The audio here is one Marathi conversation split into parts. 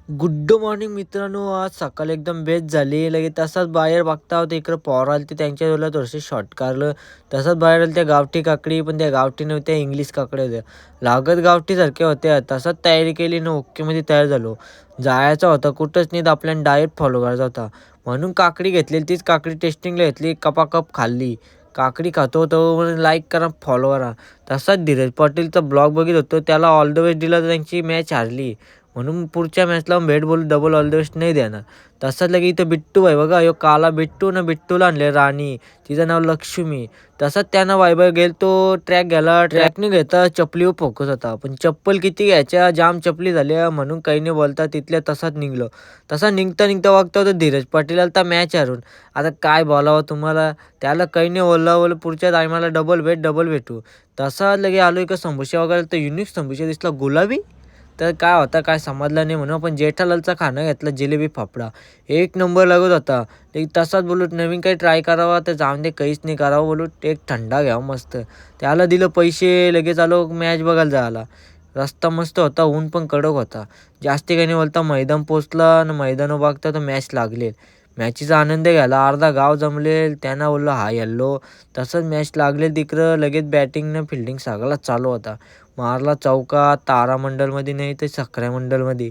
गुड मॉर्निंग मित्रांनो. आज सकाळी एकदम बेस्ट झाली. लगेच तसाच बाहेर बघता होता इकडं पोरं आली, त्यांच्या वेळेला थोडंसं शॉर्ट काढलं. तसंच बाहेर आलं त्या गावठी काकडी, पण त्या गावठी नव्हत्या, इंग्लिश काकड्या होत्या. लागत गावठीसारख्या होत्या. तसंच तयारी केली ना, ओकेमध्ये तयार झालो. जायचा होता कुठंच नाही, तर आपल्याला डाएट फॉलो करायचा होता. म्हणून काकडी घेतलेली, तीच काकडी टेस्टिंगला घेतली, कपाकप खाल्ली. काकडी खातो तो म्हणून लाईक करा, फॉलो करा. तसाच धीरज पाटीलचा ब्लॉग बघत होतो, त्याला ऑल द बेस्ट दिला तर त्यांची मॅच हारली. म्हणून पुढच्या मॅचला भेट बोलू डबल ऑल द बेस्ट नाही देणार. तसंच लगे इथं बिट्टू आहे बघा, ह्यो काला बिट्टू ना, बिट्टूला आणले राणी, तिचं नाव लक्ष्मी. तसंच त्यानं वायबाय गेल तो ट्रॅक घ्यायला, ट्रॅकने घेता चपलीवर फोकस होता. पण चप्पल किती घ्यायच्या, जाम चपली झाल्या म्हणून काही नाही बोलता तिथल्या तसाच निघलो. तसा निघता निघता बघता होता धीरज पाटील आला मॅच हारून. आता काय बोलावं तुम्हाला, त्याला काही नाही बोललं पुढच्या टायमाला डबल भेटू. तसा लगे आलो का संभुशा वगैरे, तर युनिक संभुशा दिसला गुलाबी. तर काय होता काय समजलं नाही, म्हणून आपण जेठालालचा खाणं घेतला, जिलेबी फाफडा. एक नंबर लागत होता. ते तसाच बोलू नवीन काही ट्राय करावा, तर जाऊन दे काहीच नाही करावं बोलू, एक थंडा घ्यावा मस्त. त्याला दिलं पैसे, लगेच आलो मॅच बघायला जायला. रस्ता मस्त होता, ऊन पण कडक होता. जास्ती काही नाही बोलता मैदान पोचला आणि मैदान बघता तर मॅच लागले. मॅचीचा आनंद घ्यायला अर्धा गाव जमले, त्यांना बोललो हा येल्लो. तसंच मॅच लागले तिकडं, लगेच बॅटिंग फिल्डिंग सगळा चालू होता. मारला चौका, तारामंडलमध्ये नाही तर सकऱ्या मंडलमध्ये.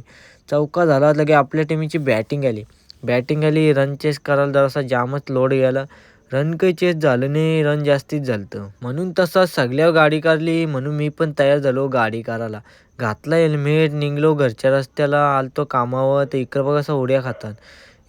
चौका झाला, लगे आपल्या टीमची बॅटिंग आली, रन चेस करायला जरासा जामच लोड गेला. रन काही चेस झालं नाही, रन जास्तीच झालं. म्हणून तसा सगळ्यावर गाडी काढली, म्हणून मी पण तयार झालो गाडी करायला. घातला हेल्मेट, निघलो घरच्या रस्त्याला, आलतो कामावर. तर इकडं बघा असं उड्या खातात,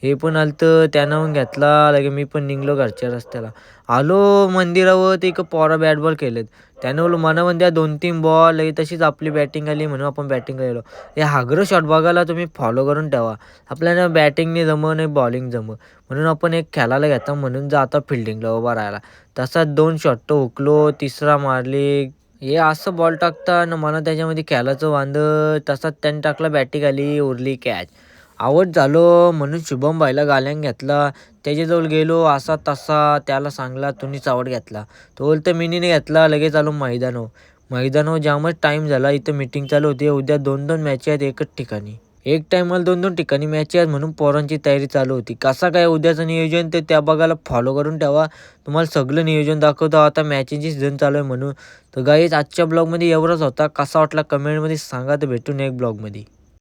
हे पण आलतं, त्यानं पण घेतला. लगे मी पण निघलो घरच्या रस्त्याला. आलो मंदिरावर, ते एक पोरा बॅट बॉल खेळलेत. त्यानं बोललो मनामध्ये द्या 2-3 बॉल. लगे तशीच आपली बॅटिंग आली, म्हणून आपण बॅटिंग गेलो. हे हागरं शॉट बघायला तुम्ही फॉलो करून ठेवा. आपल्याला बॅटिंग नाही जमत, नाही बॉलिंग जमत. म्हणून आपण एक खेळायला घेतो, म्हणून जाता फिल्डिंगला उभा राहायला. तसाच 2 शॉट तो हुकलो, तिसरा मारली. हे असं बॉल टाकता ना, मला त्याच्यामध्ये खेळायचं वांदं. तसाच त्याने टाकला, बॅटिंग आली, उरली कॅच. आऊट झालो, म्हणून शुभम भाईला गाल्यान घेतला. त्याच्याजवळ गेलो, असा तसा त्याला सांगला तुम्हीच आऊट घेतला. तो बोलतो मी नाही घेतला. लगेच आलो मैदानावर जामच टाईम झाला. इथं मीटिंग चालू होती, उद्या 2-2 मॅच आहेत एकच ठिकाणी. एक टायमाला 2-2 ठिकाणी मॅच आहेत, म्हणून पोरांची तयारी चालू होती. कसा काय उद्याचं नियोजन ते त्या बघायला फॉलो करून ठेवा. तुम्हाला सगळं नियोजन दाखवतो, आता मॅचेसची सीझन चालू आहे म्हणून. तर गाईज आजच्या ब्लॉगमध्ये एवढंच होता. कसा वाटला कमेंटमध्ये सांगा, तर भेटून एक ब्लॉगमध्ये.